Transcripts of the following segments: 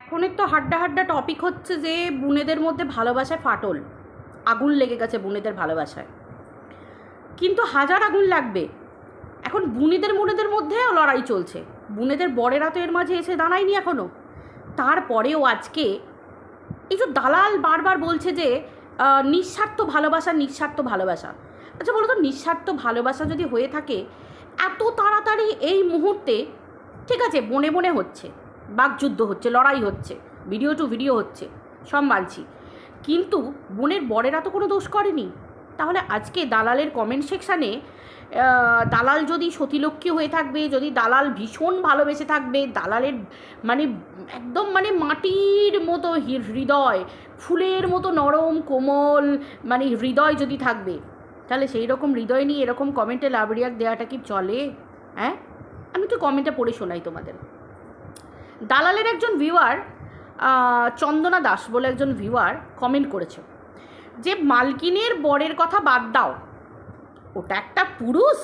এখনের তো হাড্ডা হাড্ডা টপিক হচ্ছে যে বোনেদের মধ্যে ভালোবাসায় ফাটল, আগুন লেগে গেছে বোনেদের ভালোবাসায়। কিন্তু হাজার আগুন লাগবে, এখন বোনেদের মধ্যেও লড়াই চলছে। বোনেদের বরেরা তো এর মাঝে এসে দাঁড়ায়নি এখনও। তারপরেও আজকে এই যে দালাল বারবার বলছে যে নিঃস্বার্থ ভালোবাসা, নিঃস্বার্থ ভালোবাসা। আচ্ছা বলো তো, নিঃস্বার্থ ভালোবাসা যদি হয়ে থাকে এত তাড়াতাড়ি এই মুহূর্তে, ঠিক আছে বনে বনে হচ্ছে, বাকযুদ্ধ হচ্ছে, লড়াই হচ্ছে, ভিডিও টু ভিডিও হচ্ছে, সব মানছি, কিন্তু বোনের বরেরা তো কোনো দোষ করেনি। তাহলে আজকে দালালের কমেন্ট সেকশানে দালাল যদি সতীলক্ষ্মী হয়ে থাকবে, যদি দালাল ভীষণ ভালোবেসে থাকবে, দালালের মানে একদম মানে মাটির মতো হৃদয়, ফুলের মতো নরম কোমল মানে হৃদয় যদি থাকবে, তাহলে সেই রকম হৃদয় নিয়ে এরকম কমেন্টে লাভ রিয়াক্ট দেওয়াটা কি চলে? হ্যাঁ, আমি তো কমেন্টটা পড়ে শোনাই তোমাদের। দালালের একজন ভিউয়ার, চন্দনা দাস বলে একজন ভিউয়ার কমেন্ট করেছে যে মালকিনের বরের কথা বাদ দাও, ওটা একটা পুরুষ,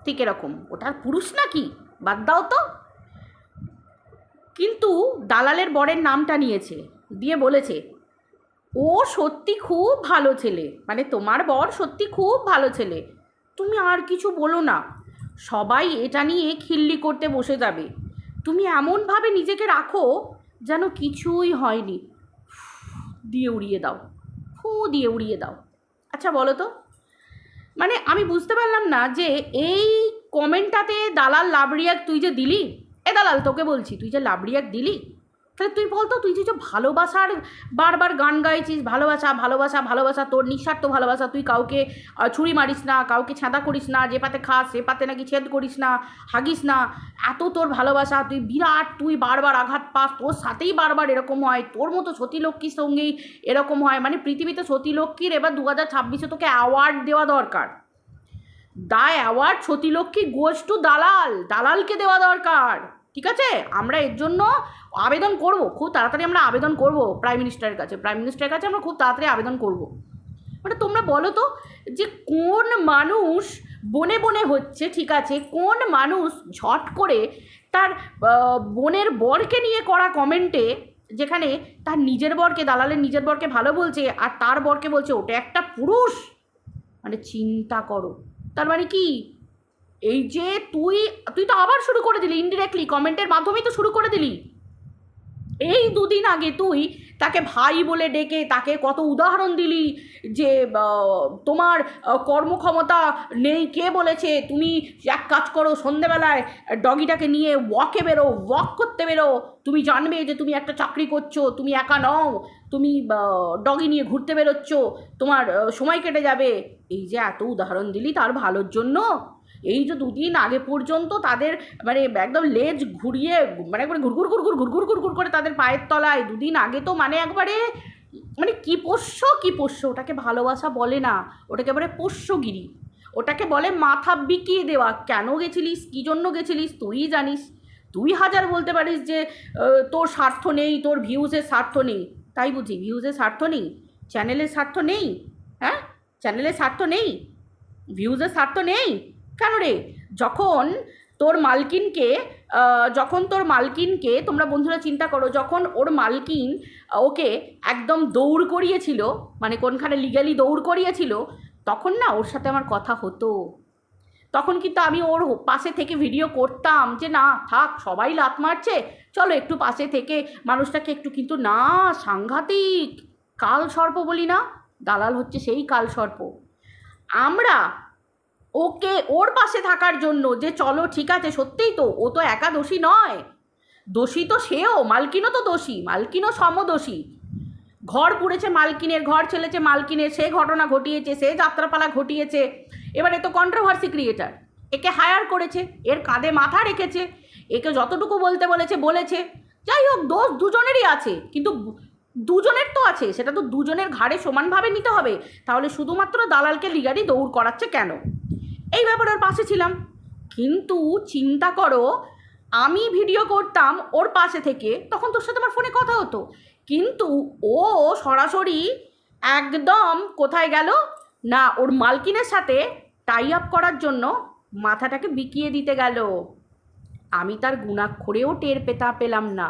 ঠিক এরকম ওটা পুরুষ নাকি, বাদ দাও তো। কিন্তু দালালের বরের নামটা নিয়েছে, দিয়ে বলেছে ও সত্যি খুব ভালো ছেলে, মানে তোমার বর সত্যি খুব ভালো ছেলে, তুমি আর কিছু বলো না, সবাই এটা নিয়ে খিল্লি করতে বসে যাবে, তুমি এমনভাবে নিজেকে রাখো যেন কিছুই হয়নি, দিয়ে উড়িয়ে দাও, ফু দিয়ে উড়িয়ে দাও। আচ্ছা বলো তো, মানে আমি বুঝতে পারলাম না যে এই কমেন্টটাতে দালাল লাভ রিয়াক্ট তুই যে দিলি, এ দালাল তোকে বলছি, তুই যে লাভ রিয়াক্ট দিলি, তাহলে তুই বলতো তুই যে ভালোবাসার বারবার গান গাইছিস, ভালোবাসা ভালোবাসা ভালোবাসা, তোর নিঃস্বার্থ ভালোবাসা, তুই কাউকে ছুরি মারিস না, কাউকে ছ্যাঁদা করিস না, যে পাতে খাস সে পাতে নাকি ছেদ করিস না, হাগিস না, এত তোর ভালোবাসা, তুই বিরাট, তুই বারবার আঘাত পাস, তোর সাথেই বারবার এরকম হয়, তোর মতো সতীলক্ষ্মীর সঙ্গেই এরকম হয়, মানে পৃথিবীতে সতীলক্ষ্মীর এবার 2026-এ তোকে অ্যাওয়ার্ড দেওয়া দরকার, দা অ্যাওয়ার্ড সতীলক্ষ্মী গোজ টু দালাল, দালালকে দেওয়া দরকার, ঠিক আছে? আমরা এর জন্য আবেদন করব, খুব তাড়াতাড়ি আমরা আবেদন করব প্রাইম মিনিস্টারের কাছে আমরা খুব তাড়াতাড়ি আবেদন করব। মানে তোমরা বলো তো যে কোন মানুষ বনে বনে হচ্ছে, ঠিক আছে, কোন মানুষ ঝট করে তার বোনের বরকে নিয়ে করা কমেন্টে, যেখানে তার নিজের বরকে, দালালের নিজের বরকে ভালো বলছে আর তার বরকে বলছে ওটা একটা পুরুষ, মানে চিন্তা করো। তার মানে কি, এই যে তুই তো আবার শুরু করে দিলি, ইনডিরেক্টলি কমেন্টের মাধ্যমেই তো শুরু করে দিলি। এই দুদিন আগে তুই তাকে ভাই বলে ডেকে তাকে কত উদাহরণ দিলি যে তোমার কর্মক্ষমতা নেই, কে বলেছে, তুমি এক কাজ করো, সন্ধেবেলায় ডগিটাকে নিয়ে ওয়াক করতে বেরো, তুমি জানবে যে তুমি একটা চাকরি করছো, তুমি একা নও, তুমি ডগি নিয়ে ঘুরতে বেরোচ্ছ, তোমার সময় কেটে যাবে, এই যে এত উদাহরণ দিলি তার ভালোর জন্য। এই যে দুদিন আগে পর্যন্ত তাদের মানে একদম লেজ ঘুরিয়ে মানে একবারে ঘুরঘুর করে তাদের পায়ের তলায়, দুদিন আগে তো মানে একবারে মানে কি পোষ্য, ওটাকে ভালোবাসা বলে না, ওটাকে বলে পোষ্যগিরি, ওটাকে বলে মাথা বিকিয়ে দেওয়া। কেন গেছিলিস, কী জন্য গেছিলিস তুই জানিস, তুই হাজার বলতে পারিস যে তোর স্বার্থ নেই, তোর ভিউজের স্বার্থ নেই, তাই বুঝি ভিউজের স্বার্থ নেই, চ্যানেলের স্বার্থ নেই, হ্যাঁ চ্যানেলের স্বার্থ নেই, ভিউজের স্বার্থ নেই কেন রে? যখন তোর মালকিনকে তোমরা বন্ধুরা চিন্তা করো, যখন ওর মালকিন ওকে একদম দৌড় করিয়েছিল, মানে কোনখানে লিগালি দৌড় করিয়েছিল, তখন না ওর সাথে আমার কথা হতো, তখন কিন্তু আমি ওর পাশে থেকে ভিডিও করতাম যে না থাক, সবাই লাত মারছে, চলো একটু পাশে থেকে মানুষটাকে একটু, কিন্তু না, সাংঘাতিক কাল সর্প বলি না, দালাল হচ্ছে সেই কাল সর্প। আমরা ওকে ওর পাশে থাকার জন্য যে চলো ঠিক আছে, সত্যিই তো ও তো একা দোষী নয়, দোষী তো সেও, মালকিনও তো দোষী, মালকিনও সমদোষী, ঘর পুড়েছে মালকিনের, ঘর ছেলেছে মালকিনের, সে ঘটনা ঘটিয়েছে, সে যাত্রাপালা ঘটিয়েছে, এবারে তো কন্ট্রোভার্সি ক্রিয়েটার, একে হায়ার করেছে, এর কাঁধে মাথা রেখেছে, একে যতটুকু বলতে বলেছে, যাই হোক দোষ দুজনেরই আছে, কিন্তু দুজনের তো আছে, সেটা তো দুজনের ঘাড়ে সমানভাবে নিতে হবে, তাহলে শুধুমাত্র দালালকে লিগালি দৌড় করাচ্ছে কেন? এই ব্যাপারে ওর পাশে ছিলাম, কিন্তু চিন্তা করো আমি ভিডিও করতাম ওর পাশে থেকে, তখন তোর সাথে আমার ফোনে কথা হতো, কিন্তু ও সরাসরি একদম কোথায় গেল না, ওর মালকিনের সাথে টাই আপ করার জন্য মাথাটাকে বিকিয়ে দিতে গেল। আমি তার গুণাক্ষরেও টের পেলাম না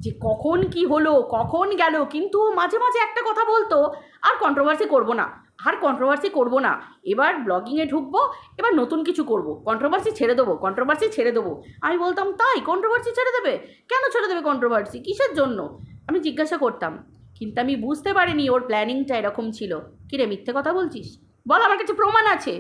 যে কখন কি হলো, কখন গেল, কিন্তু মাঝে মাঝে একটা কথা বলতো, আর কন্ট্রোভার্সি করব না, আর কন্ট্রোভার্সি করব না, এবার ব্লগিংয়ে ঢুকবো, এবার নতুন কিছু করব, কন্ট্রোভার্সি ছেড়ে দেবো, কন্ট্রোভার্সি ছেড়ে দেবো। আমি বলতাম তাই, কন্ট্রোভার্সি ছেড়ে দেবে? কেন ছেড়ে দেবে কন্ট্রোভার্সি, কিসের জন্য? আমি জিজ্ঞাসা করতাম, কিন্তু আমি বুঝতে পারিনি ওর প্ল্যানিংটা এরকম ছিল। কিরে মিথ্যে কথা বলছিস? বল, আমার কাছে প্রমাণ আছে,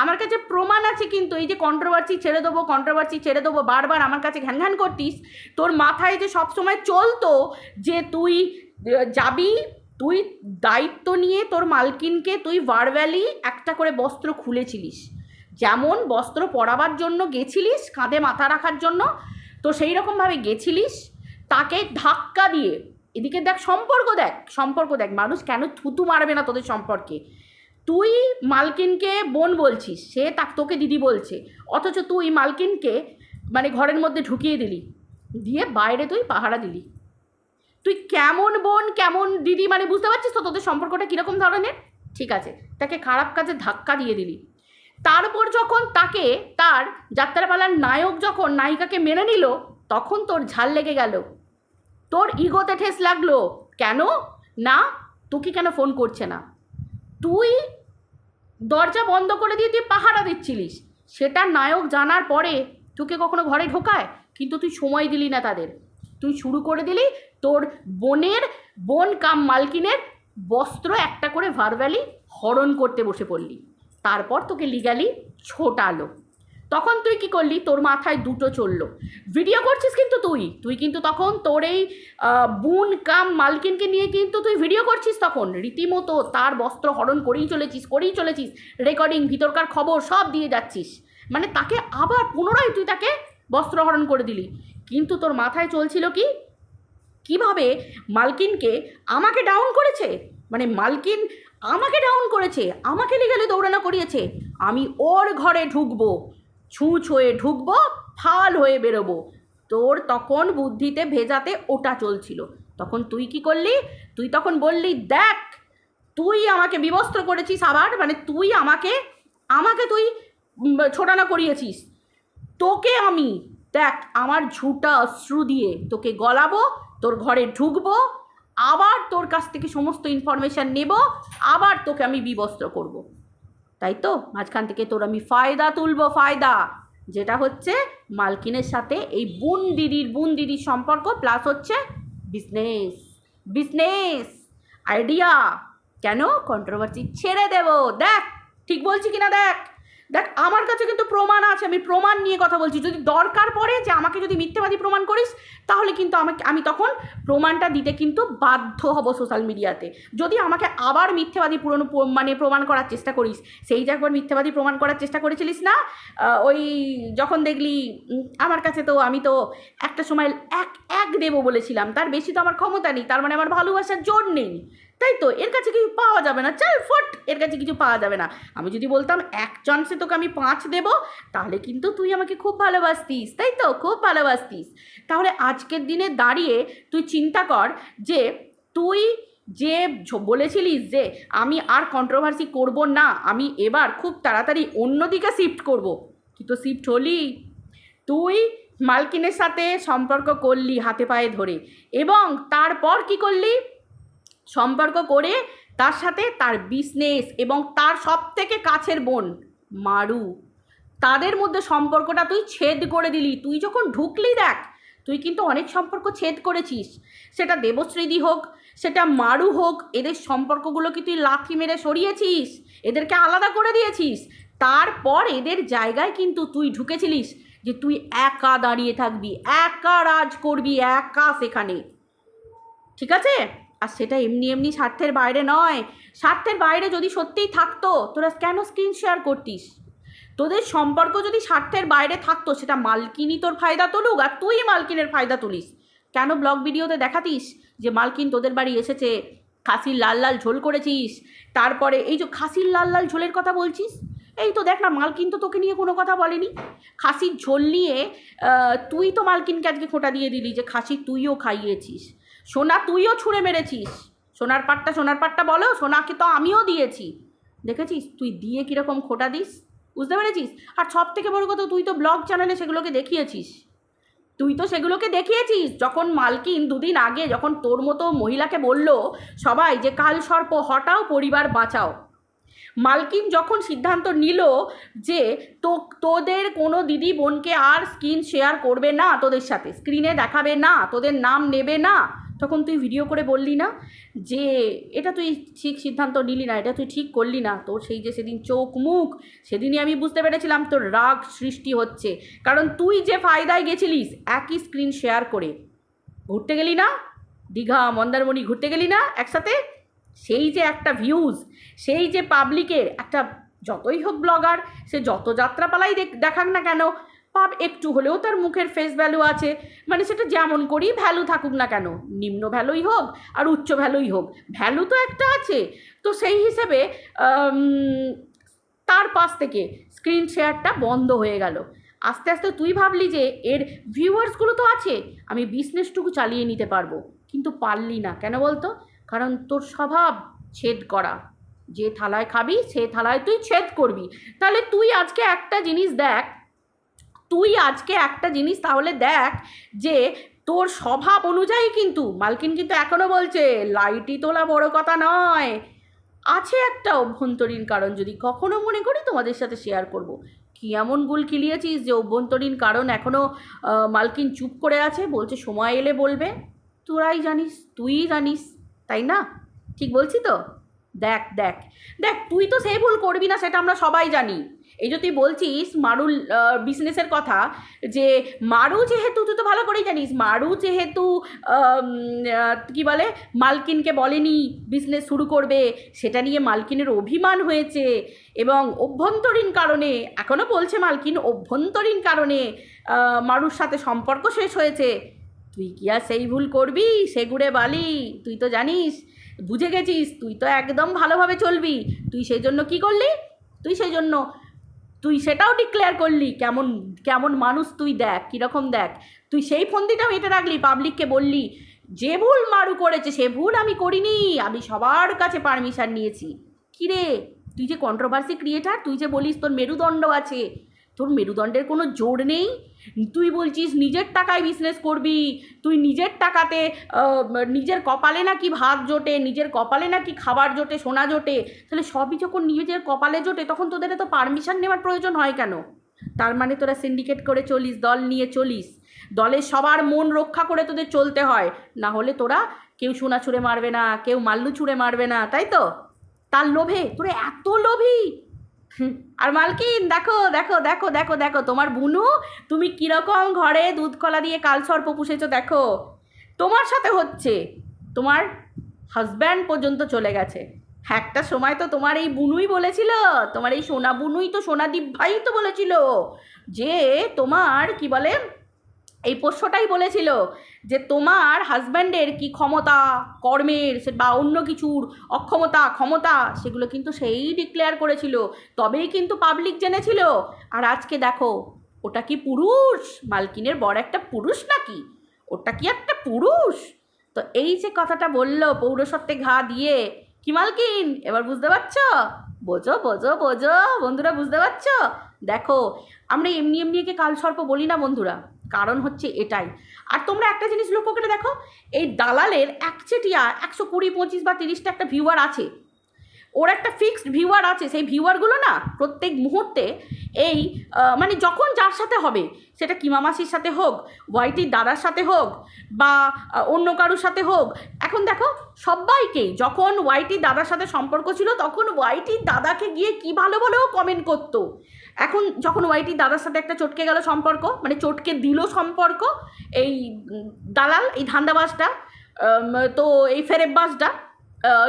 আমার কাছে প্রমাণ আছে। কিন্তু এই যে কন্ট্রোভার্সি ছেড়ে দেবো, কন্ট্রোভার্সি ছেড়ে দেবো বারবার আমার কাছে ঘ্যান ঘ্যান করতিস, তোর মাথায় যে সবসময় চলতো যে তুই যাবি, তুই দায়িত্ব নিয়ে তোর মালকিনকে তুই ভারভ্যালি একটা করে বস্ত্র খুলেছিলিস, যেমন বস্ত্র পরাবার জন্য গেছিলিস, কাঁধে মাথা রাখার জন্য, তো সেই রকমভাবে গেছিলিস, তাকে ধাক্কা দিয়ে, এদিকে দেখ সম্পর্ক, দেখ সম্পর্ক, দেখ মানুষ কেন থুতু মারবে না তোদের সম্পর্কে। তুই মালকিনকে বোন বলছিস, সে তোকে দিদি বলছে, অথচ তুই মালকিনকে মানে ঘরের মধ্যে ঢুকিয়ে দিলি, দিয়ে বাইরে তুই পাহারা দিলি। তুই কেমন বোন কেমন দিদি, মানে বুঝতে পারছিস তো তোদের সম্পর্কটা কীরকম ধরনের? ঠিক আছে, তাকে খারাপ কাজে ধাক্কা দিয়ে দিলি, তারপর যখন তাকে তার যাত্রাপালার নায়ক যখন নায়িকাকে মেনে নিল, তখন তোর ঝাল লেগে গেল, তোর ইগোতে ঠেস লাগলো। কেন না, তোকে কেন ফোন করছে না? তুই দরজা বন্ধ করে দিয়ে তুই পাহারা দিচ্ছিলিস, সেটা নায়ক জানার পরে তোকে কখনো ঘরে ঢোকায়? কিন্তু তুই সময় দিলি না তাদের, তুই শুরু করে দিলি তোর বোন কাম মালকিনের বস্ত্র একটা করে ভারভ্যালি হরণ করতে বসে পড়লি, তারপর তোকে লিগালি ছোটালো। তখন তুই কি করলি? তোর মাথায় দুটো চললো, ভিডিও করছিস কিন্তু তুই কিন্তু তখন তোর এই বোন কাম মালকিনকে নিয়ে কিন্তু তুই ভিডিও করছিস, তখন রীতিমতো তার বস্ত্র হরণ করেই চলেছিস, রেকর্ডিং, ভিতরকার খবর সব দিয়ে যাচ্ছিস, মানে তাকে আবার পুনরায় তুই তাকে বস্ত্র হরণ করে দিলি। কিন্তু তোর মাথায় চলছিল কি, কিভাবে মালকিনকে আমাকে ডাউন করেছে, মানে মালকিন আমাকে ডাউন করেছে, আমাকে লিগালি দৌড়ানো করিয়েছে, আমি ওর ঘরে ঢুকবো, ছুঁচ হয়ে ঢুকবো, ফাল হয়ে বেরোবো। তোর তখন বুদ্ধিতে ভেজাতে ওটা চলছিল। তখন তুই কি করলি? তুই তখন বললি, দেখ তুই আমাকে বিবস্ত্র করেছিস, আবার মানে তুই আমাকে তুই ছোটানো করিয়েছিস, তোকে আমি দেখ আমার ঝুটা অশ্রু দিয়ে তোকে গলাবো, তোর ঘরে ঢুকবো, আবার তোর কাছ থেকে সমস্ত ইনফরমেশান নেব, আবার তোকে আমি বিবস্ত্র করব। তাই তো মাঝখান থেকে তোর আমি ফায়দা তুলবো, ফায়দা, যেটা হচ্ছে মালকিনের সাথে এই বোন দিদির সম্পর্ক, প্লাস হচ্ছে বিজনেস আইডিয়া। কেন কন্ট্রোভার্সি ছেড়ে দেব? দেখ ঠিক বলছি কিনা, দেখ আমার কাছে কিন্তু প্রমাণ আছে, আমি প্রমাণ নিয়ে কথা বলছি। যদি দরকার পড়ে যে আমাকে যদি মিথ্যেবাদী প্রমাণ করিস, তাহলে কিন্তু আমি তখন প্রমাণটা দিতে কিন্তু বাধ্য হব সোশ্যাল মিডিয়াতে। যদি আমাকে আবার মিথ্যেবাদী প্রমাণ করার চেষ্টা করিস, সেই যে একবার মিথ্যেবাদী প্রমাণ করার চেষ্টা করেছিলিস না, ওই যখন দেখলি আমার কাছে তো আমি তো একটা সময় এক দেবো বলেছিলাম, তার বেশি তো আমার ক্ষমতা নেই, তার মানে আমার ভালোবাসার জোর নেই, তাই তো এর কাছে কিছু পাওয়া যাবে না, চল ফট, এর কাছে কিছু পাওয়া যাবে না। আমি যদি বলতাম এক চান্সে তোকে আমি 5 দেব, তাহলে কিন্তু তুই আমাকে খুব ভালোবাসতিস, তাই তো খুব ভালোবাসতিস। তাহলে আজকের দিনে দাঁড়িয়ে তুই চিন্তা কর যে তুই যে বলেছিলিস যে আমি আর কন্ট্রোভার্সি করব না, আমি এবার খুব তাড়াতাড়ি অন্যদিকে শিফট করব, তুই তো শিফট হলি। তুই মালকিনের সাথে সম্পর্ক করলি হাতে পায়ে ধরে, এবং তারপর কি করলি? সম্পর্ক করে তার সাথে তার বিজনেস এবং তার সব থেকে কাছের বোন মারু, তাদের মধ্যে সম্পর্কটা তুই ছেদ করে দিলি। তুই যখন ঢুকলি, দেখ তুই কিন্তু অনেক সম্পর্ক ছেদ করেছিস, সেটা দেবশ্রীদি হোক, সেটা মারু হোক, এদের সম্পর্কগুলোকে তুই লাথি মেরে সরিয়েছিস, এদেরকে আলাদা করে দিয়েছিস। তারপর এদের জায়গায় কিন্তু তুই ঢুকেছিলিস যে তুই একা দাঁড়িয়ে থাকবি, একা রাজ করবি, একা সেখানে, ঠিক আছে? আর সেটা এমনি স্বার্থের বাইরে নয়। স্বার্থের বাইরে যদি সত্যিই থাকতো, তোরা কেন স্ক্রিন শেয়ার করতিস? তোদের সম্পর্ক যদি স্বার্থের বাইরে থাকতো, সেটা মালকিনই তোর ফায়দা তুলুক আর তুই মালকিনের ফায়দা তুলিস। কেন ব্লগ ভিডিওতে দেখাতিস যে মালকিন তোদের বাড়ি এসেছে, খাসির লাল লাল ঝোল করেছিস, তারপরে এই যে খাসির লাল লাল ঝোলের কথা বলছিস, এই তো দেখ না, মালকিন তো তোকে নিয়ে কোনো কথা বলেনি। খাসির ঝোল নিয়ে তুই তো মালকিনকে আজকে খোঁটা দিয়ে দিলি যে খাসি তুইও খাইয়েছিস, সোনা তুইও ছুঁড়ে মেরেছিস, সোনার পাট্টা বলো, সোনাকে তো আমিও দিয়েছি, দেখেছিস তুই দিয়ে কীরকম খোঁটা দিস, বুঝতে পেরেছিস? আর সব থেকে বড় কথা, তুই তো ব্লগ চ্যানেলে সেগুলোকে দেখিয়েছিস, তুই তো সেগুলোকে দেখিয়েছিস। যখন মালকিন দুদিন আগে যখন তোর মতো মহিলাকে বলল সবাই যে কালসর্প হটাও পরিবার বাঁচাও, মালকিন যখন সিদ্ধান্ত নিল যে তোদের কোনো দিদি বোনকে আর স্ক্রিন শেয়ার করবে না, তোদের সাথে স্ক্রিনে দেখাবে না, তোদের নাম নেবে না, তখন তুই ভিডিও করে বললি না যে এটা তুই ঠিক সিদ্ধান্ত নিলি না, এটা তুই ঠিক করলি না। তোর সেই যে সেদিন চোখ মুখ, সেদিনই আমি বুঝতে পেরেছিলাম তোর রাগ সৃষ্টি হচ্ছে। কারণ তুই যে ফায়দায় গেছিলিস একই স্ক্রিন শেয়ার করে, ঘুরতে গেলি না দীঘা মন্দারমণি, ঘুরতে গেলি না একসাথে, সেই যে একটা ভিউজ, সেই যে পাবলিকের একটা, যতই হোক ব্লগার সে যত যাত্রাপালাই দেখাক না কেন, একটু হলেও তার মুখের ফেস ভ্যালু আছে। মানে সেটা যেমন করেই ভ্যালু থাকুক না কেন, নিম্ন ভ্যালুই হোক আর উচ্চ ভ্যালুই হোক, ভ্যালু তো একটা আছে। তো সেই হিসেবে তার পাশ থেকে স্ক্রিন শেয়ারটা বন্ধ হয়ে গেল। আস্তে আস্তে তুই ভাবলি যে এর ভিউয়ার্সগুলো তো আছে, আমি বিজনেসটুকু চালিয়ে নিতে পারবো, কিন্তু পারলি না। কেন বলতো? কারণ তোর স্বভাব ছেদ করা, যে থালায় খাবি সে থালায় তুই ছেদ করবি। তাহলে তুই আজকে একটা জিনিস দেখ, তাহলে দেখ যে তোর স্বভাব অনুযায়ী কিন্তু মালকিন কিন্তু এখনও বলছে লাইটই তোলা বড় কথা নয়, আছে একটা অভ্যন্তরীণ কারণ, যদি কখনো মনে করি তোমাদের সাথে শেয়ার করব। কি এমন গুল খিলিয়েছিস যে অভ্যন্তরীণ কারণ এখনও মালকিন চুপ করে আছে, বলছে সময় এলে বলবে। তুই জানিস তাই না? ঠিক বলছি তো? দেখ দেখ দেখ, তুই তো সেই ভুল করবি না, সেটা আমরা সবাই জানি। এই যে তুই বলছিস মারুর বিজনেসের কথা, যে মারু যেহেতু, তুই তো ভালো করেই জানিস, মারু যেহেতু কি বলে মালকিনকে বলেনি বিজনেস শুরু করবে, সেটা নিয়ে মালকিনের অভিমান হয়েছে, এবং অভ্যন্তরীণ কারণে, এখনও বলছে মালকিন অভ্যন্তরীণ কারণে মারুর সাথে সম্পর্ক শেষ হয়েছে। তুই কি আর সেই ভুল করবি? সেগুড়ে বালি, তুই তো জানিস, বুঝে গেছিস, তুই তো একদম ভালোভাবে চলবি। তুই সেই জন্য কী করলি? তুই সেটাও ডিক্লেয়ার করলি কেমন কেমন মানুষ তুই, দেখ কীরকম, দেখ তুই সেই ফন্দিটাও এটা রাখলি, পাবলিককে বললি যে ভুল মারু করেছে সে ভুল আমি করিনি, আমি সবার কাছে পারমিশন নিয়েছি। কিরে, তুই যে কন্ট্রোভার্সি ক্রিয়েটার, তুই যে বলিস তোর মেরুদণ্ড আছে, তোর মেরুদণ্ডের কোনো জোর নেই। তুই বলছিস নিজের টাকায় বিজনেস করবি, তুই নিজের টাকাতে নিজের কপালে নাকি ভাত জোটে, নিজের কপালে নাকি খাবার জোটে, সোনা জোটে। তাহলে সবই যখন নিজের কপালে জোটে তখন তোদের তো পারমিশন নেওয়ার প্রয়োজন হয় কেন? তার মানে তোরা সিন্ডিকেট করে চলিস, দল নিয়ে চলিস, দলের সবার মন রক্ষা করে তোদের চলতে হয়, না হলে তোরা কেউ সোনা ছুঁড়ে মারবে না, কেউ মাল্লু ছুঁড়ে মারবে না, তাই তো? তার লোভে তোরা এত লোভী। আর মালকিন দেখো দেখো দেখো দেখো দেখো তোমার বুনু, তুমি কীরকম ঘরে দুধ কলা দিয়ে কালসর্প পুষেছো দেখো, তোমার সাথে হচ্ছে, তোমার হাজব্যান্ড পর্যন্ত চলে গেছে। একটা সময় তো তোমার এই বুনুই বলেছিল, তোমার এই সোনা বুনুই তো, সোনাদীপ ভাই তো বলেছিল যে তোমার কি বলে এই পোষ্যটাই বলেছিল যে তোমার হাজব্যান্ডের কি ক্ষমতা কর্মের বা অন্য কিছুর অক্ষমতা ক্ষমতা, সেগুলো কিন্তু সেই ডিক্লেয়ার করেছিল, তবেই কিন্তু পাবলিক জেনেছিল। আর আজকে দেখো, ওটা কি পুরুষ? মালকিনের বড় একটা পুরুষ নাকি? ওটা কি একটা পুরুষ? তো এই যে কথাটা বললো পৌরসত্বে ঘা দিয়ে, কি মালকিন এবার বুঝতে পারছো? বোঝো বোঝো বোঝো বন্ধুরা, বুঝতে পারছো? দেখো, আমরা এমনি এমনি একে কালসর্প বলি না বন্ধুরা, কারণ হচ্ছে এটাই। আর তোমরা একটা জিনিস লক্ষ্য করে দেখো, এই দালালের একচেটিয়া 120, 25 বা 30টা একটা ভিউয়ার আছে, ওর একটা ফিক্সড ভিউয়ার আছে। সেই ভিউয়ারগুলো না প্রত্যেক মুহূর্তে এই মানে যখন যার সাথে হবে, সেটা কিমা মাসির সাথে হোক, ওয়াইটির দাদার সাথে হোক, বা অন্য কারোর সাথে হোক। এখন দেখো সবাইকেই, যখন ওয়াইটির দাদার সাথে সম্পর্ক ছিল তখন ওয়াইটির দাদাকে গিয়ে কী ভালো ভালো কমেন্ট করতো। এখন যখন ওয়াইটির দাদার সাথে একটা চটকে গেল সম্পর্ক, মানে চটকে দিল সম্পর্ক এই দালাল, এই ধান্দাবাজটা, তো এই ফেরেববাজটা,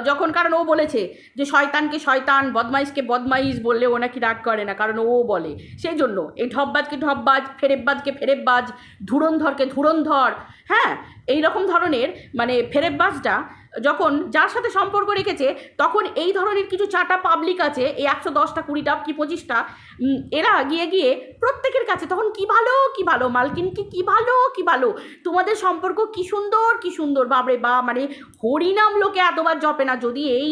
যখন, কারণ ও বলেছে যে শয়তানকে শয়তান, বদমাইশকে বদমাইশ বললে ও নাকি রাগ করে না, কারণ ও বলে, সেই জন্য এই ঢপবাজকে ঢপবাজ, ফেরেববাজকে ফেরেববাজ, ধুরন্ধরকে ধুরন্ধর, হ্যাঁ এই রকম ধরনের, মানে ফেরেববাজটা যখন যার সাথে সম্পর্ক রেখেছে, তখন এই ধরনের কিছু চাটা পাবলিক আছে, এই 110টা 20টা কি 25টা, এরা গিয়ে গিয়ে প্রত্যেকের কাছে তখন কি ভালো কি ভালো, মালকিনকে কি ভালো কি ভালো, তোমাদের সম্পর্ক কি সুন্দর কি সুন্দর, বাবরে বা, মানে হরিনাম লোকে এতবার জপে না। যদি এই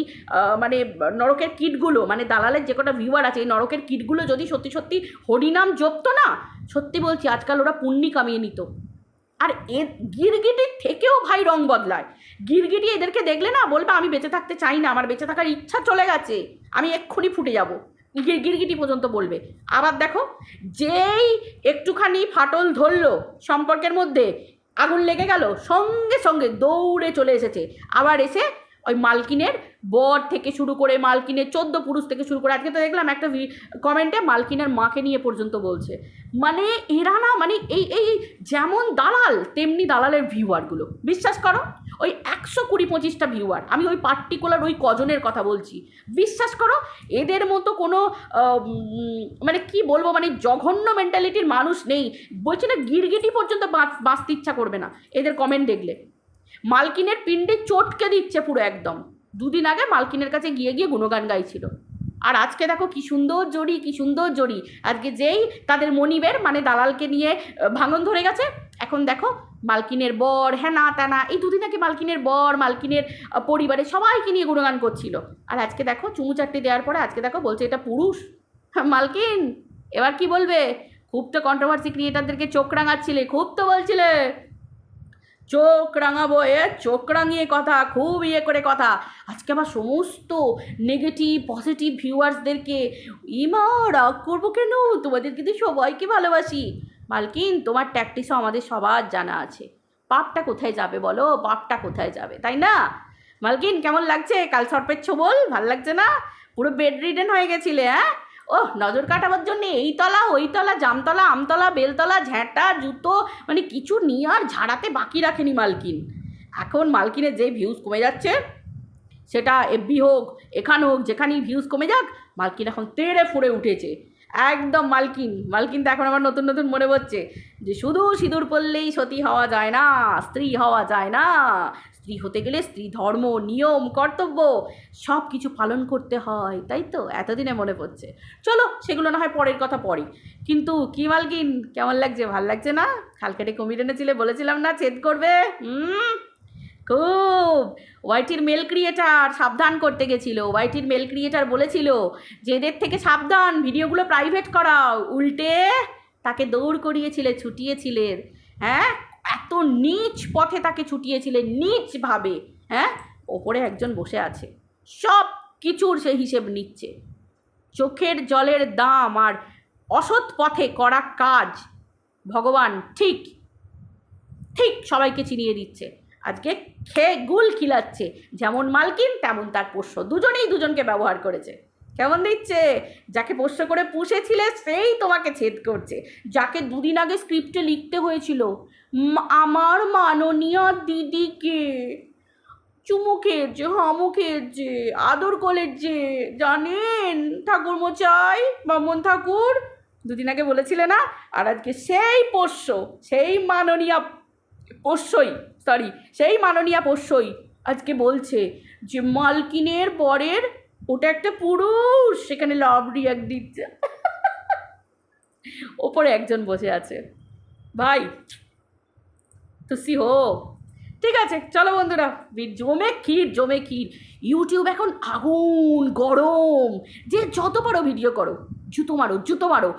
মানে নরকের কিটগুলো, মানে দালালের যে কটা ভিউয়ার আছে, এই নরকের কিটগুলো যদি সত্যি সত্যি হরিনাম জপতো না, সত্যি বলছি আজকাল ওরা পুণ্যি কামিয়ে নিত। আর গিরগিটির থেকেও ভাই রং বদলায়। গিরগিটি এদেরকে দেখলে না বলবে আমি বেঁচে থাকতে চাই না, আমার বেঁচে থাকার ইচ্ছা চলে গেছে, আমি এক্ষুনি ফুটে যাব, গিরগিটি পর্যন্ত বলবে। আবার দেখো, যেই একটুখানি ফাটল ধরলো সম্পর্কের মধ্যে, আগুন লেগে গেল, সঙ্গে সঙ্গে দৌড়ে চলে এসেছে, আবার এসে ওই মালকিনের বর থেকে শুরু করে মালকিনের 14 পুরুষ থেকে শুরু করে, আজকে তো দেখলাম একটা কমেন্টে মালকিনের মাকে নিয়ে পর্যন্ত বলছে। মানে এরা না, মানে এই এই যেমন দালাল তেমনি দালালের ভিউয়ারগুলো, বিশ্বাস করো ওই 120-25টা ভিউয়ার, আমি ওই পার্টিকুলার ওই কজনের কথা বলছি, বিশ্বাস করো এদের মতো কোনো মানে কি বলবো, মানে জঘন্য মেন্টালিটির মানুষ নেই। বলছি না, গিরগিটি পর্যন্ত বাঁচতে ইচ্ছা করবে না এদের কমেন্ট দেখলে। মালকিনের পিণ্ডে চটকে দিচ্ছে পুরো একদম। 2 দিন আগে মালকিনের কাছে গিয়ে গিয়ে গুণগান গাইছিল, আর আজকে দেখো কি সুন্দর জড়ি, কি সুন্দর জড়ি। আজকে যেই তাদের মনিবের মানে দালালকে নিয়ে ভাঙন ধরে গেছে, এখন দেখো মালকিনের বর হ্যানা ত্যানা, এই 2 দিন আগে মালকিনের বর মালকিনের পরিবারে সবাইকে নিয়ে গুণগান করছিল, আর আজকে দেখো চুমু চারটি দেওয়ার পরে আজকে দেখো বলছে এটা পুরুষ। মালকিন এবার কি বলবে? খুব তো কন্ট্রোভার্সি ক্রিয়েটারদেরকে চোখ রাঙাচ্ছিলে, খুব তো বলছিলে চোখ রাঙাবো, চোখ রাঙিয়ে কথা, খুব করে কথা। আজকে আবার সমস্ত নেগেটিভ পজিটিভ ভিউয়ার্সদেরকে ইমা রাগ করবো কেন, তোমাদের কিন্তু সবাইকে ভালোবাসি। মালকিন তোমার ট্যাকটিসও আমাদের সবার জানা আছে, পাপটা কোথায় যাবে বলো, পাপটা কোথায় যাবে, তাই না? মালকিন কেমন লাগছে কাল সর্পের ছোবল? ভাল লাগছে না? পুরো বেড রিডেন হয়ে গেছিলে, হ্যাঁ? নজর কাটাবার জন্য এই তলা ওই তলা, জামতলা আমতলা বেলতলা ঝ্যাঁটা জুতো, মানে কিছু নিয়ে আর ঝাড়াতে বাকি রাখেনি মালকিন। এখন মালকিনের যে ভিউজ কমে যাচ্ছে, সেটা এফবি হোক এখান হোক, যেখানেই ভিউজ কমে যাক, মালকিন এখন তেড়ে ফুড়ে উঠেছে একদম। মালকিন তো এখন আমার নতুন নতুন মনে পড়ছে যে শুধু সিঁদুর পরলেই সতী হওয়া যায় না, স্ত্রী হওয়া যায় না, স্ত্রী হতে গেলে স্ত্রী ধর্ম নিয়ম কর্তব্য সব কিছু পালন করতে হয়, তাই তো এতদিনে মনে পড়ছে। চলো সেগুলো না হয় পরের কথা পরে, কিন্তু কি মালকিন কেমন লাগছে? ভাল লাগছে না? খালকেটে কুমির এনেছিলে, বলেছিলাম না ছেদ করবে। খুব ওয়াইটির মেল ক্রিয়েটার সাবধান করতে গেছিল, ওয়াইটির মেল ক্রিয়েটার বলেছিল যে এদের থেকে সাবধান, ভিডিওগুলো প্রাইভেট করাও, উল্টে তাকে দৌড় করিয়েছিলে, ছুটিয়েছিলেন। হ্যাঁ, এত নীচ পথে তাকে ছুটিয়েছিলেন, নীচভাবে। হ্যাঁ, ওপরে একজন বসে আছে, সব কিছুর সে হিসেব নিচ্ছে। চোখের জলের দাম আর অসৎ পথে করা কাজ ভগবান ঠিক ঠিক সবাইকে চিনিয়ে দিচ্ছে। আজকে খেয়ে গুল খিলাচ্ছে, যেমন মালকিন তেমন তার পোষ্য, দুজনেই দুজনকে ব্যবহার করেছে। কেমন দিচ্ছে? যাকে পোষ্য করে পুষেছিলে সেই তোমাকে ছেদ করছে। যাকে 2 দিন আগে স্ক্রিপ্টে লিখতে হয়েছিল আমার মাননীয় দিদিকে চুমু খেয়েছে, হামু খেয়েছে, আদর করেছে, জানেন ঠাকুরমশাই, বামন ঠাকুর 2 দিন আগে বলেছিলে না? আর আজকে সেই পোষ্য, সেই মাননীয় পোষ্যই আজকে বলছে যে মালকিনের বরের ওটা একটা পুরুষ, সেখানে লাভ রিয়াক্ট দিচ্ছে। ওপরে একজন বসে আছে, ভাই তুসি হো। ঠিক আছে চলো বন্ধুরা, জমে ক্ষীর। ইউটিউব এখন আগুন গরম, যে যত পারো ভিডিও করো, জুতো মারো,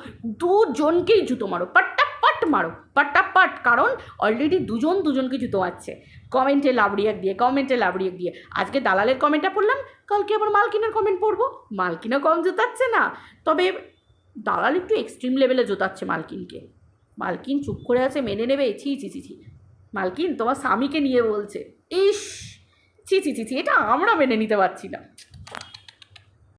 2 জনকেই জুতো মারো, পাট্টাপাট মারো, পাট্টাপাট, কারণ অলরেডি দুজনকে জুতো মারছে কমেন্টে লাভ রিয়াক্ট দিয়ে। আজকে দালালের কমেন্টটা পড়লাম, কালকে আবার মালকিনের কমেন্ট পড়বো। মালকিনও কম জোতাচ্ছে না, তবে দালাল একটু এক্সট্রিম লেভেলে জোতাচ্ছে মালকিনকে। মালকিন চুপ করে আছে, মেনে নেবে? ছি। মালকিন তোমার স্বামীকে নিয়ে বলছে, ইস ছি, এটা আমরা মেনে নিতে পারছি না।